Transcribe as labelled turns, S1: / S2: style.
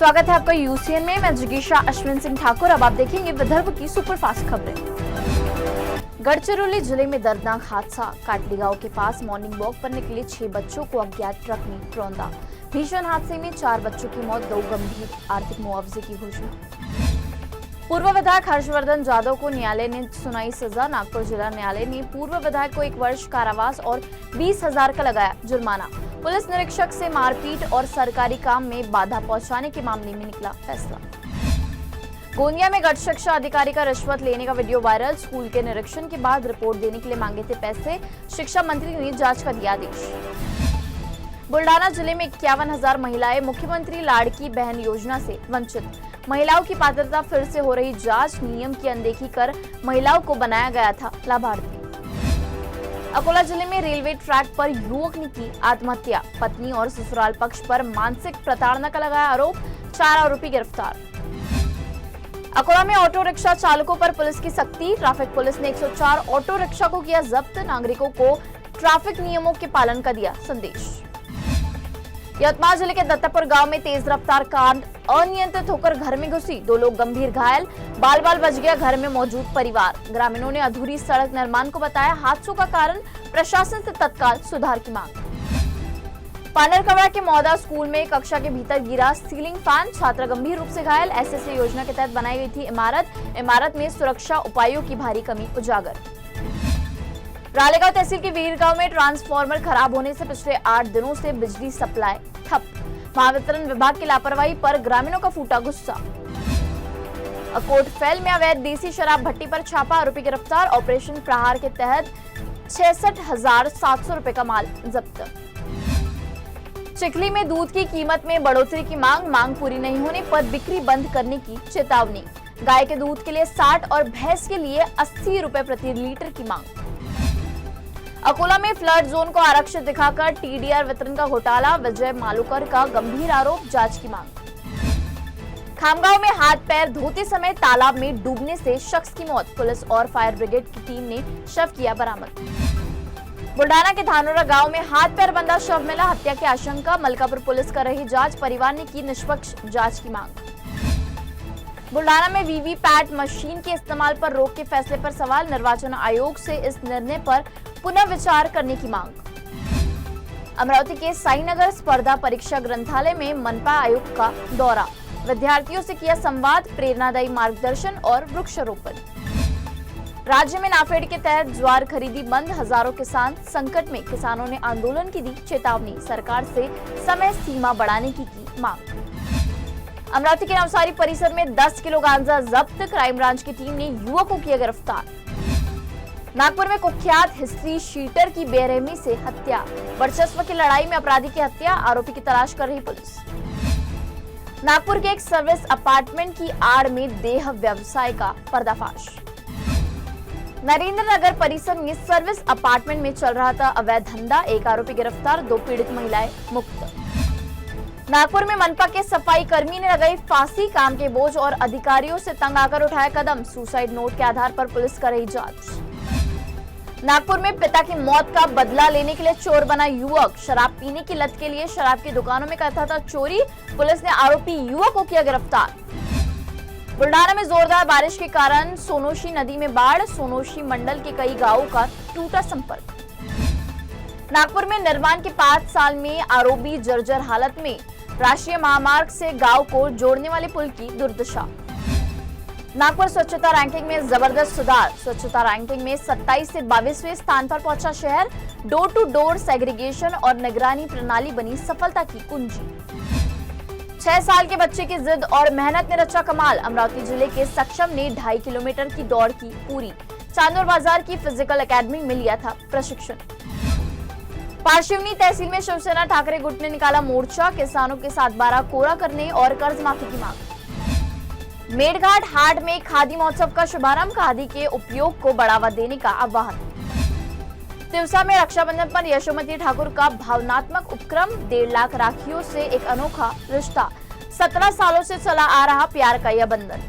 S1: स्वागत है आपका यूसीएन में। मैं जिगीशा अश्विन सिंह ठाकुर। अब आप देखेंगे विदर्भ की सुपरफास्ट खबरें। गढ़चिरौली जिले में दर्दनाक हादसा। काटली गांव के पास मॉर्निंग वॉक पर निकले 6 बच्चों को अज्ञात ट्रक ने रौंदा। भीषण हादसे में 4 बच्चों की मौत, 2 गंभीर, आर्थिक मुआवजे की घोषणा। पूर्व विधायक हर्षवर्धन जाधव को न्यायालय ने सुनाई सजा। नागपुर जिला न्यायालय ने पूर्व विधायक को 1 वर्ष कारावास और 20,000 का लगाया जुर्माना। पुलिस निरीक्षक से मारपीट और सरकारी काम में बाधा पहुंचाने के मामले में निकला फैसला। गोंदिया में गढ़ शिक्षा अधिकारी का रिश्वत लेने का वीडियो वायरल। स्कूल के निरीक्षण के बाद रिपोर्ट देने के लिए मांगे थे पैसे। शिक्षा मंत्री ने जांच का दिया आदेश। बुल्डाना जिले में 51,000 महिलाएं मुख्यमंत्री लाड़की बहन योजना से वंचित। महिलाओं की पात्रता फिर से हो रही जांच। नियम की अनदेखी कर महिलाओं को बनाया गया था लाभार्थी। अकोला जिले में रेलवे ट्रैक पर युवक ने की आत्महत्या। पत्नी और ससुराल पक्ष पर मानसिक प्रताड़ना का लगाया आरोप। 4 आरोपी गिरफ्तार। अकोला में ऑटो रिक्शा चालकों पर पुलिस की सख्ती। ट्रैफिक पुलिस ने 104 ऑटो रिक्शा को किया जब्त। नागरिकों को ट्रैफिक नियमों के पालन का दिया संदेश। यवतमाल जिले के दत्तापुर गांव में तेज रफ्तार कार अनियंत्रित होकर घर में घुसी। 2 लोग गंभीर घायल। बाल बाल बच गया घर में मौजूद परिवार। ग्रामीणों ने अधूरी सड़क निर्माण को बताया हादसों का कारण। प्रशासन से तत्काल सुधार की मांग। पांडरकवड़ा के मौदा स्कूल में कक्षा के भीतर गिरा सीलिंग फैन। छात्र गंभीर रूप से घायल। एसएसए योजना के तहत बनाई गई थी इमारत में सुरक्षा उपायों की भारी कमी उजागर। रालेगांव तहसील के वीरगांव में ट्रांसफार्मर खराब होने से पिछले 8 दिनों से बिजली सप्लाई ठप। महावितरण विभाग की लापरवाही पर ग्रामीणों का फूटा गुस्सा। कोटफैल में अवैध देसी शराब भट्टी पर छापा। आरोपी गिरफ्तार। ऑपरेशन प्रहार के तहत 66,700 रुपए का माल जब्त। चिखली में दूध की कीमत में बढ़ोतरी की मांग पूरी नहीं होने पर बिक्री बंद करने की चेतावनी। गाय के दूध के लिए 60 और भैंस के लिए 80 रुपए प्रति लीटर की मांग। अकोला में फ्लड जोन को आरक्षित दिखाकर टीडीआर वितरण का घोटाला। विजय मालूकर का गंभीर आरोप। जांच की मांग। खामगांव में हाथ पैर धोते समय तालाब में डूबने से शख्स की मौत। पुलिस और फायर ब्रिगेड की टीम ने शव किया बरामद। बुल्डाना के धानोरा गांव में हाथ पैर बंधा शव मिला। हत्या की आशंका। मलकापुर पुलिस कर रही जांच। परिवार ने की निष्पक्ष जांच की मांग। बुल्डाना में वीवीपैट मशीन के इस्तेमाल पर रोक के फैसले पर सवाल। निर्वाचन आयोग से इस निर्णय पर पुनः विचार करने की मांग। अमरावती के साईनगर स्पर्धा परीक्षा ग्रंथालय में मनपा आयुक्त का दौरा। विद्यार्थियों से किया संवाद। प्रेरणादायी मार्गदर्शन और वृक्षारोपण। राज्य में नाफेड के तहत ज्वार खरीदी बंद। हजारों किसान संकट में। किसानों ने आंदोलन की दी चेतावनी। सरकार से समय सीमा बढ़ाने की मांग। अमरावती के नवसारी परिसर में 10 किलो गांजा जब्त। क्राइम ब्रांच की टीम ने युवक को किया गिरफ्तार। नागपुर में कुख्यात हिस्ट्री शीटर की बेरहमी से हत्या। वर्चस्व की लड़ाई में अपराधी की हत्या। आरोपी की तलाश कर रही पुलिस। नागपुर के एक सर्विस अपार्टमेंट की आड़ में देह व्यवसाय का पर्दाफाश। नरेंद्र नगर परिसर में सर्विस अपार्टमेंट में चल रहा था अवैध धंधा। 1 आरोपी गिरफ्तार। 2 पीड़ित महिलाएं मुक्त। नागपुर में मनपा के सफाई कर्मी ने लगाई फांसी। काम के बोझ और अधिकारियों से तंग आकर उठाया कदम। सुसाइड नोट के आधार पर पुलिस कर रही जांच। नागपुर में पिता की मौत का बदला लेने के लिए चोर बना युवक। शराब पीने की लत के लिए शराब की दुकानों में करता था चोरी। पुलिस ने आरोपी युवक को किया गिरफ्तार। बुल्डाना में जोरदार बारिश के कारण सोनोशी नदी में बाढ़। सोनोशी मंडल के कई गांवों का टूटा संपर्क। नागपुर में निर्माण के 5 साल में आरोबी जर्जर हालत में। राष्ट्रीय महामार्ग से गांव को जोड़ने वाले पुल की दुर्दशा। नागपुर स्वच्छता रैंकिंग में जबरदस्त सुधार। स्वच्छता रैंकिंग में 27 से 22वें स्थान पर पहुंचा शहर। डोर टू डोर सेग्रीगेशन और निगरानी प्रणाली बनी सफलता की कुंजी। 6 साल के बच्चे की जिद और मेहनत ने रचा कमाल। अमरावती जिले के सक्षम ने 2.5 किलोमीटर की दौड़ की पूरी। चांदोर बाजार की फिजिकल एकेडमी में लिया था प्रशिक्षण। पारशिवनी तहसील में शिवसेना ठाकरे गुट ने निकाला मोर्चा। किसानों के साथ 12 कोरा करने और कर्ज माफी की मांग। मेड़घाट हाट में खादी महोत्सव का शुभारंभ। खादी के उपयोग को बढ़ावा देने का आह्वान। तिवसा में रक्षाबंधन पर यशोमती ठाकुर का भावनात्मक उपक्रम। 1.5 लाख राखियों से एक अनोखा रिश्ता। 17 सालों से चला आ रहा प्यार का यह बंधन।